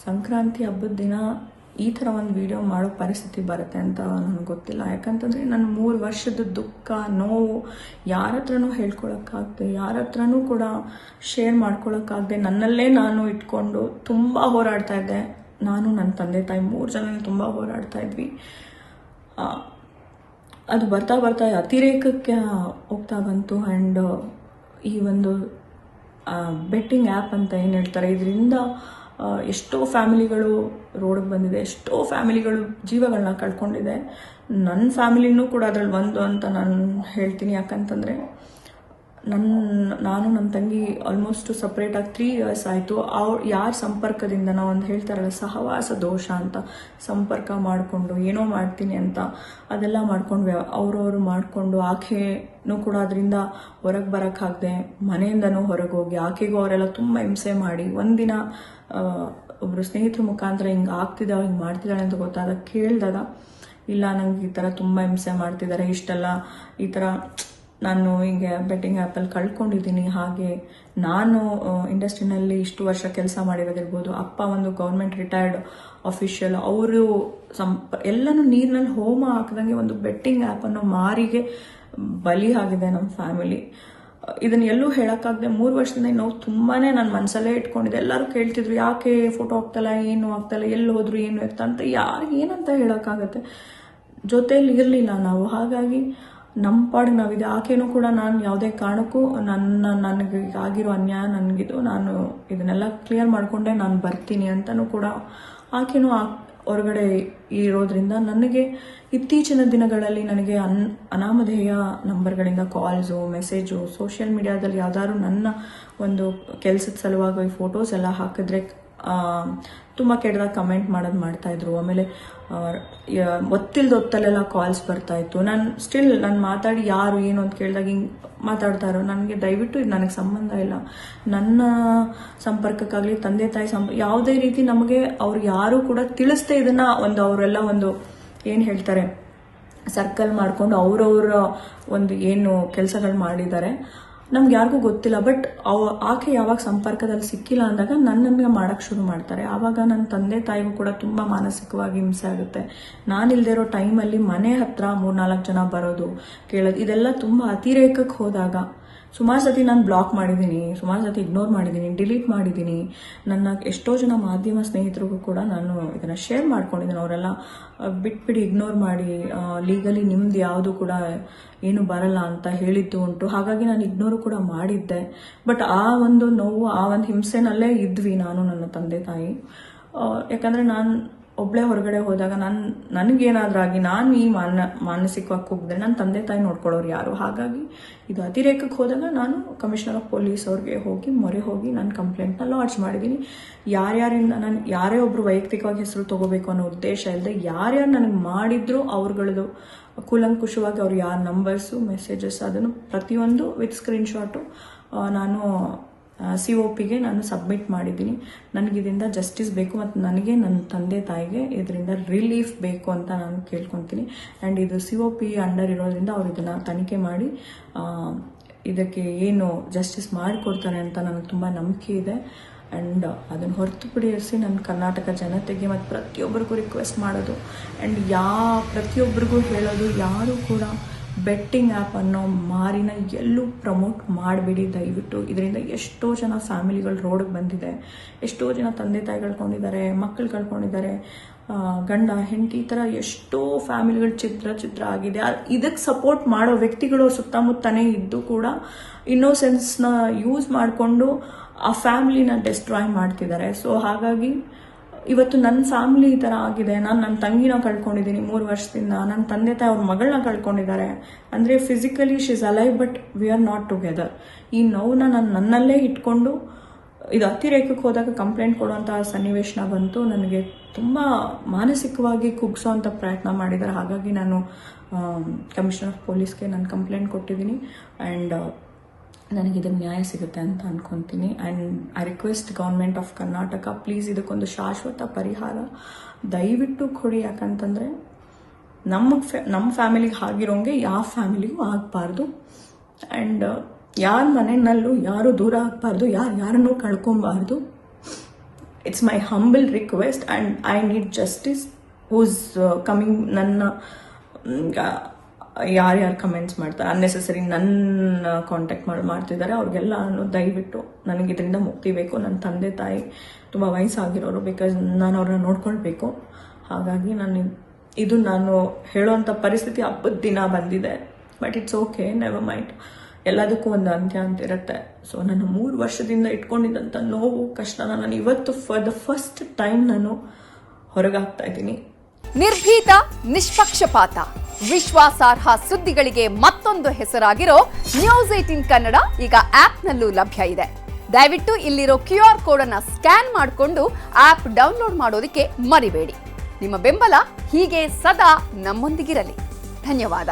ಸಂಕ್ರಾಂತಿ ಹಬ್ಬದ ದಿನ ಈ ಥರ ಒಂದು ವಿಡಿಯೋ ಮಾಡೋ ಪರಿಸ್ಥಿತಿ ಬರುತ್ತೆ ಅಂತ ನನಗೆ ಗೊತ್ತಿಲ್ಲ. ಯಾಕಂತಂದರೆ ನನ್ನ 3 ವರ್ಷದ ದುಃಖ ನೋವು ಯಾರ ಹತ್ರನೂ ಹೇಳ್ಕೊಳಕ್ಕಾಗದೆ, ಯಾರ ಹತ್ರನೂ ಕೂಡ ಶೇರ್ ಮಾಡ್ಕೊಳಕ್ಕಾಗದೆ ನನ್ನಲ್ಲೇ ನಾನು ಇಟ್ಕೊಂಡು ತುಂಬ ಹೋರಾಡ್ತಾ ಇದ್ದೆ. ನಾನು ನನ್ನ ತಂದೆ ತಾಯಿ 3 ಜನ ತುಂಬ ಹೋರಾಡ್ತಾ ಇದ್ವಿ. ಅದು ಬರ್ತಾ ಬರ್ತಾ ಅತಿರೇಕಕ್ಕೆ ಹೋಗ್ತಾ ಬಂತು. ಆ್ಯಂಡ್ ಈ ಒಂದು ಬೆಟ್ಟಿಂಗ್ ಆ್ಯಪ್ ಅಂತ ಏನು ಹೇಳ್ತಾರೆ, ಇದರಿಂದ ಎಷ್ಟೋ ಫ್ಯಾಮಿಲಿಗಳು ರೋಡಿಗೆ ಬಂದಿದೆ, ಎಷ್ಟೋ ಫ್ಯಾಮಿಲಿಗಳು ಜೀವಗಳನ್ನ ಕಳ್ಕೊಂಡಿದೆ. ನನ್ನ ಫ್ಯಾಮಿಲಿನೂ ಕೂಡ ಅದರಲ್ಲಿ ಒಂದು ಅಂತ ನಾನು ಹೇಳ್ತೀನಿ. ಯಾಕಂತಂದರೆ ನಾನು ನನ್ನ ತಂಗಿ ಆಲ್ಮೋಸ್ಟ್ ಸಪ್ರೇಟಾಗಿ 3 ಇಯರ್ಸ್ ಆಯಿತು. ಯಾರ ಸಂಪರ್ಕದಿಂದ ನಾವು ಒಂದು ಹೇಳ್ತಾರಲ್ಲ ಸಹವಾಸ ದೋಷ ಅಂತ, ಸಂಪರ್ಕ ಮಾಡಿಕೊಂಡು ಏನೋ ಮಾಡ್ತೀನಿ ಅಂತ ಅದೆಲ್ಲ ಮಾಡ್ಕೊಂಡು ಅವ್ರವರು ಮಾಡಿಕೊಂಡು ಆಕೆನೂ ಕೂಡ ಅದರಿಂದ ಹೊರಗೆ ಬರೋಕ್ಕಾಗದೆ ಮನೆಯಿಂದನೂ ಹೊರಗೆ ಹೋಗಿ ಆಕೆಗೂ ಅವರೆಲ್ಲ ತುಂಬ ಹಿಂಸೆ ಮಾಡಿ ಒಂದಿನ ಒಬ್ಬರು ಸ್ನೇಹಿತರ ಮುಖಾಂತರ ಹಿಂಗೆ ಆಗ್ತಿದ್ದಾವೆ, ಹಿಂಗೆ ಮಾಡ್ತಿದ್ದಾಳೆ ಅಂತ ಗೊತ್ತಾದಾಗ ಕೇಳಿದಾಗ, ಇಲ್ಲ ನಂಗೆ ಈ ಥರ ತುಂಬ ಹಿಂಸೆ ಮಾಡ್ತಿದ್ದಾರೆ, ಇಷ್ಟೆಲ್ಲ ಈ ಥರ ನಾನು ಹಿಂಗೆ ಬೆಟ್ಟಿಂಗ್ ಆ್ಯಪಲ್ಲಿ ಕಳ್ಕೊಂಡಿದ್ದೀನಿ. ಹಾಗೆ ನಾನು ಇಂಡಸ್ಟ್ರಿನಲ್ಲಿ ಇಷ್ಟು ವರ್ಷ ಕೆಲಸ ಮಾಡಿರೋದಿರ್ಬೋದು, ಅಪ್ಪ ಒಂದು ಗೌರ್ಮೆಂಟ್ ರಿಟೈರ್ಡ್ ಅಫಿಷಿಯಲ್, ಅವರು ಎಲ್ಲನೂ ನೀರಿನಲ್ಲಿ ಹೋಮ ಹಾಕಿದಂಗೆ ಒಂದು ಬೆಟ್ಟಿಂಗ್ ಆ್ಯಪನ್ನು ಮಾರಿಗೆ ಬಲಿ ಆಗಿದೆ ನಮ್ಮ ಫ್ಯಾಮಿಲಿ. ಇದನ್ನ ಎಲ್ಲೂ ಹೇಳೋಕ್ಕಾಗದೆ 3 ವರ್ಷದಿಂದ ನಾವು ತುಂಬಾ ನನ್ನ ಮನಸ್ಸಲ್ಲೇ ಇಟ್ಕೊಂಡಿದ್ದೆ. ಎಲ್ಲರೂ ಕೇಳ್ತಿದ್ರು, ಯಾಕೆ ಫೋಟೋ ಹಾಕ್ತಲ್ಲ, ಏನು ಆಗ್ತಲ್ಲ, ಎಲ್ಲಿ ಹೋದ್ರು, ಏನು ಇರ್ತ ಅಂತ. ಏನಂತ ಹೇಳೋಕ್ಕಾಗತ್ತೆ, ಜೊತೆಯಲ್ಲಿ ಇರಲಿಲ್ಲ ನಾವು. ಹಾಗಾಗಿ ನಮ್ಮ ಪಾಡಿಗೆ ನಾವಿದೆ. ಆಕೆನೂ ಕೂಡ ನಾನು ಯಾವುದೇ ಕಾರಣಕ್ಕೂ ನನಗೆ ಆಗಿರೋ ಅನ್ಯಾಯ ನನಗಿದು, ನಾನು ಇದನ್ನೆಲ್ಲ ಕ್ಲಿಯರ್ ಮಾಡಿಕೊಂಡೆ ನಾನು ಬರ್ತೀನಿ ಅಂತಲೂ ಕೂಡ ಆಕೆನೂ ಹೊರಗಡೆ ಇರೋದ್ರಿಂದ ನನಗೆ ಇತ್ತೀಚಿನ ದಿನಗಳಲ್ಲಿ ನನಗೆ ಅನಾಮಧೇಯ ನಂಬರ್ಗಳಿಂದ ಕಾಲ್ಸು, ಮೆಸೇಜು, ಸೋಷಿಯಲ್ ಮೀಡಿಯಾದಲ್ಲಿ ಯಾವ್ದಾದ್ರು ನನ್ನ ಒಂದು ಕೆಲಸದ ಸಲುವಾಗಿ ಫೋಟೋಸ್ ಎಲ್ಲ ಹಾಕಿದ್ರೆ ತುಂಬ ಕೆಟ್ಟದಾಗ ಕಮೆಂಟ್ ಮಾಡೋದು ಮಾಡ್ತಾಯಿದ್ರು. ಆಮೇಲೆ ಹೊತ್ತಲ್ಲೆಲ್ಲ ಕಾಲ್ಸ್ ಬರ್ತಾಯಿತ್ತು. ನಾನು ಮಾತಾಡಿ ಯಾರು ಏನು ಅಂತ ಕೇಳಿದಾಗ ಹಿಂಗೆ ಮಾತಾಡ್ತಾರೋ, ನನಗೆ ದಯವಿಟ್ಟು ಇದು ನನಗೆ ಸಂಬಂಧ ಇಲ್ಲ. ನನ್ನ ಸಂಪರ್ಕಕ್ಕಾಗಲಿ ತಂದೆ ತಾಯಿ ಯಾವುದೇ ರೀತಿ ನಮಗೆ ಅವ್ರಿಗೆ ಯಾರೂ ಕೂಡ ತಿಳಿಸ್ದೆ ಇದನ್ನು ಅವರೆಲ್ಲ ಒಂದು ಏನು ಹೇಳ್ತಾರೆ ಸರ್ಕಲ್ ಮಾಡಿಕೊಂಡು ಅವರವರ ಒಂದು ಏನು ಕೆಲಸಗಳು ಮಾಡಿದ್ದಾರೆ, ನಮ್ಗೆ ಯಾರಿಗೂ ಗೊತ್ತಿಲ್ಲ. ಬಟ್ ಆಕೆ ಯಾವಾಗ ಸಂಪರ್ಕದಲ್ಲಿ ಸಿಕ್ಕಿಲ್ಲ ಅಂದಾಗ ನನ್ನನ್ನು ಮಾಡೋಕ್ಕೆ ಶುರು ಮಾಡ್ತಾರೆ. ಆವಾಗ ನನ್ನ ತಂದೆ ತಾಯಿಗೂ ಕೂಡ ತುಂಬ ಮಾನಸಿಕವಾಗಿ ಹಿಂಸೆ ಆಗುತ್ತೆ. ನಾನಿಲ್ಲದೆ ಇರೋ ಟೈಮಲ್ಲಿ ಮನೆ ಹತ್ರ 3-4 ಜನ ಬರೋದು, ಕೇಳೋದು, ಇದೆಲ್ಲ ತುಂಬ ಅತಿರೇಕಕ್ಕೆ ಹೋದಾಗ ಸುಮಾರು ಸತಿ ನಾನು ಬ್ಲಾಕ್ ಮಾಡಿದ್ದೀನಿ, ಸುಮಾರು ಸತಿ ಇಗ್ನೋರ್ ಮಾಡಿದ್ದೀನಿ, ಡಿಲೀಟ್ ಮಾಡಿದ್ದೀನಿ. ನನ್ನ ಎಷ್ಟೋ ಜನ ಮಾಧ್ಯಮ ಸ್ನೇಹಿತರಿಗೂ ಕೂಡ ನಾನು ಇದನ್ನು ಶೇರ್ ಮಾಡ್ಕೊಂಡಿದ್ದೀನಿ. ಅವರೆಲ್ಲ ಬಿಟ್ಬಿಡಿ, ಇಗ್ನೋರ್ ಮಾಡಿ, ಲೀಗಲಿ ನಿಮ್ದು ಯಾವುದು ಕೂಡ ಏನು ಬರಲ್ಲ ಅಂತ ಹೇಳಿದ್ದು ಉಂಟು. ಹಾಗಾಗಿ ನಾನು ಇಗ್ನೋರು ಕೂಡ ಮಾಡಿದ್ದೆ. ಬಟ್ ಆ ಒಂದು ನೋವು, ಆ ಒಂದು ಹಿಂಸೆನಲ್ಲೇ ಇದ್ವಿ ನಾನು ನನ್ನ ತಂದೆ ತಾಯಿ. ಯಾಕಂದರೆ ನಾನು ಒಬ್ಬಳೇ ಹೊರಗಡೆ ಹೋದಾಗ ನನಗೇನಾದ್ರೂ ಆಗಿ ನಾನು ಈ ಮಾನಸಿಕವಾಗಿ ಕುಗ್ಗಿದ್ರೆ ನನ್ನ ತಂದೆ ತಾಯಿ ನೋಡ್ಕೊಳ್ಳೋರು ಯಾರು. ಹಾಗಾಗಿ ಇದು ಅತಿರೇಕಕ್ಕೆ ಹೋದಾಗ ನಾನು ಕಮಿಷನರ್ ಆಫ್ ಪೊಲೀಸ್ ಅವ್ರಿಗೆ ಮೊರೆ ಹೋಗಿ ನಾನು ಕಂಪ್ಲೇಂಟ್ನ ಲಾಡ್ಜ್ ಮಾಡಿದ್ದೀನಿ. ಯಾರ್ಯಾರಿಂದ ನಾನು ಯಾರೇ ಒಬ್ಬರು ವೈಯಕ್ತಿಕವಾಗಿ ಹೆಸರು ತಗೋಬೇಕು ಅನ್ನೋ ಉದ್ದೇಶ ಇಲ್ಲದೆ ಯಾರ್ಯಾರು ನನಗೆ ಮಾಡಿದ್ರು ಅವ್ರುಗಳದ್ದು ಕೂಲಂಕುಷವಾಗಿ ಅವ್ರು ಯಾರ ನಂಬರ್ಸು, ಮೆಸೇಜಸ್ ಅದನ್ನು ಪ್ರತಿಯೊಂದು ವಿತ್ ಸ್ಕ್ರೀನ್ಶಾಟು ನಾನು COPಗೆ ನಾನು ಸಬ್ಮಿಟ್ ಮಾಡಿದ್ದೀನಿ. ನನಗಿದರಿಂದ ಜಸ್ಟಿಸ್ ಬೇಕು ಮತ್ತು ನನಗೆ ನನ್ನ ತಂದೆ ತಾಯಿಗೆ ಇದರಿಂದ ರಿಲೀಫ್ ಬೇಕು ಅಂತ ನಾನು ಕೇಳ್ಕೊತೀನಿ. ಆ್ಯಂಡ್ ಇದು COP ಅಂಡರ್ ಇರೋದ್ರಿಂದ ಅವ್ರು ಇದನ್ನು ತನಿಖೆ ಮಾಡಿ ಇದಕ್ಕೆ ಏನು ಜಸ್ಟಿಸ್ ಮಾಡಿಕೊಡ್ತಾರೆ ಅಂತ ನನಗೆ ತುಂಬ ನಂಬಿಕೆ ಇದೆ. ಆ್ಯಂಡ್ ಅದನ್ನು ಹೊರತುಪಡಿಸಿ ನನ್ನ ಕರ್ನಾಟಕ ಜನತೆಗೆ ಮತ್ತು ಪ್ರತಿಯೊಬ್ಬರಿಗೂ ರಿಕ್ವೆಸ್ಟ್ ಮಾಡೋದು ಆ್ಯಂಡ್ ಪ್ರತಿಯೊಬ್ಬರಿಗೂ ಹೇಳೋದು, ಯಾರು ಕೂಡ ಬೆಟ್ಟಿಂಗ್ ಆ್ಯಪ್ ಅನ್ನೋ ಮಾರಿನ ಎಲ್ಲೂ ಪ್ರಮೋಟ್ ಮಾಡಬೇಡಿ ದಯವಿಟ್ಟು. ಇದರಿಂದ ಎಷ್ಟೋ ಜನ ಫ್ಯಾಮಿಲಿಗಳು ರೋಡಿಗೆ ಬಂದಿದೆ, ಎಷ್ಟೋ ಜನ ತಂದೆ ತಾಯಿ ಕಳ್ಕೊಂಡಿದ್ದಾರೆ, ಮಕ್ಕಳು ಕಳ್ಕೊಂಡಿದ್ದಾರೆ, ಗಂಡ ಹೆಂಡತಿ, ಈ ಥರ ಎಷ್ಟೋ ಫ್ಯಾಮಿಲಿಗಳು ಚಿತ್ರ ಆಗಿದೆ. ಇದಕ್ಕೆ ಸಪೋರ್ಟ್ ಮಾಡೋ ವ್ಯಕ್ತಿಗಳು ಸುತ್ತಮುತ್ತನೇ ಇದ್ದು ಕೂಡ ಇನ್ನೋಸೆನ್ಸ್ನ ಯೂಸ್ ಮಾಡಿಕೊಂಡು ಆ ಫ್ಯಾಮಿಲಿನ ಡಿಸ್ಟ್ರಾಯ್ ಮಾಡ್ತಿದ್ದಾರೆ. ಸೊ ಹಾಗಾಗಿ ಇವತ್ತು ನನ್ನ ಫ್ಯಾಮಿಲಿ ಈ ಥರ ಆಗಿದೆ. ನಾನು ನನ್ನ ತಂಗಿನ ಕಳ್ಕೊಂಡಿದ್ದೀನಿ 3 ವರ್ಷದಿಂದ, ನನ್ನ ತಂದೆ ತಾಯಿ ಅವ್ರ ಮಗಳನ್ನ ಕಳ್ಕೊಂಡಿದ್ದಾರೆ. ಅಂದರೆ physically she is alive but we are not together. ಈ ನೋವನ್ನ ನಾನು ನನ್ನಲ್ಲೇ ಇಟ್ಕೊಂಡು ಇದು ಅತಿರೇಕಕ್ಕೆ ಹೋದಾಗ ಕಂಪ್ಲೇಂಟ್ ಕೊಡುವಂಥ ಸನ್ನಿವೇಶನ ಬಂತು. ನನಗೆ ತುಂಬ ಮಾನಸಿಕವಾಗಿ ಕುಗ್ಸೋವಂಥ ಪ್ರಯತ್ನ ಮಾಡಿದ್ದಾರೆ. ಹಾಗಾಗಿ ನಾನು ಕಮಿಷನರ್ ಆಫ್ ಪೊಲೀಸ್ಗೆ ನಾನು ಕಂಪ್ಲೇಂಟ್ ಕೊಟ್ಟಿದ್ದೀನಿ. ಆ್ಯಂಡ್ ನನಗಿದಕ್ಕೆ ನ್ಯಾಯ ಸಿಗುತ್ತೆ ಅಂತ ಅನ್ಕೊತೀನಿ. And I request government of Karnataka, please ಇದಕ್ಕೊಂದು ಶಾಶ್ವತ ಪರಿಹಾರ ದಯವಿಟ್ಟು ಕೊಡಿ. ಯಾಕಂತಂದರೆ ನಮ್ಮ ಫ್ಯಾಮಿಲಿಗೆ ಆಗಿರೋಂಗೆ ಯಾವ ಫ್ಯಾಮಿಲಿಗೂ ಆಗಬಾರ್ದು. ಆ್ಯಂಡ್ ಯಾರ ಮನೆಯಲ್ಲೂ ಯಾರು ದೂರ ಆಗಬಾರ್ದು, ಯಾರನ್ನೂ ಕಳ್ಕೊಬಾರ್ದು. It's my humble request and I need justice who's coming. ನನ್ನ ಯಾರ್ಯಾರು ಕಮೆಂಟ್ಸ್ ಮಾಡ್ತಾರೆ ಅನ್ನೆಸೆಸರಿ ನನ್ನ ಕಾಂಟ್ಯಾಕ್ಟ್ ಮಾಡ್ತಿದ್ದಾರೆ ಅವ್ರಿಗೆಲ್ಲ ದಯವಿಟ್ಟು ನನಗೆ ಇದರಿಂದ ಮುಕ್ತಿ ಬೇಕು. ನನ್ನ ತಂದೆ ತಾಯಿ ತುಂಬ ವಯಸ್ಸಾಗಿರೋರು, ಬಿಕಾಸ್ ನಾನು ಅವ್ರನ್ನ ನೋಡ್ಕೊಳ್ಬೇಕು. ಹಾಗಾಗಿ ನಾನು ಹೇಳೋವಂಥ ಪರಿಸ್ಥಿತಿ ಹಬ್ಬದ ದಿನ ಬಂದಿದೆ. But it's okay, never mind, ಎಲ್ಲದಕ್ಕೂ ಒಂದು ಅಂತ್ಯ ಅಂತ ಇರುತ್ತೆ. ಸೊ ನಾನು 3 ವರ್ಷದಿಂದ ಇಟ್ಕೊಂಡಿದ್ದಂಥ ನೋವು ಕಷ್ಟನ ನಾನು ಇವತ್ತು ಫಾರ್ ದ ಫಸ್ಟ್ ಟೈಮ್ ನಾನು ಹೊರಗಾಗ್ತಾ ಇದ್ದೀನಿ. ನಿರ್ಭೀತ, ನಿಷ್ಪಕ್ಷಪಾತ, ವಿಶ್ವಾಸಾರ್ಹ ಸುದ್ದಿಗಳಿಗೆ ಮತ್ತೊಂದು ಹೆಸರಾಗಿರೋ ನ್ಯೂಸ್ 18 ಕನ್ನಡ ಈಗ ಆಪ್ನಲ್ಲೂ ಲಭ್ಯ ಇದೆ. ದಯವಿಟ್ಟು ಇಲ್ಲಿರೋ QR ಕೋಡ್ ಅನ್ನ ಸ್ಕ್ಯಾನ್ ಮಾಡಿಕೊಂಡು ಆಪ್ ಡೌನ್ಲೋಡ್ ಮಾಡೋದಕ್ಕೆ ಮರಿಬೇಡಿ. ನಿಮ್ಮ ಬೆಂಬಲ ಹೀಗೆ ಸದಾ ನಮ್ಮೊಂದಿಗಿರಲಿ. ಧನ್ಯವಾದ.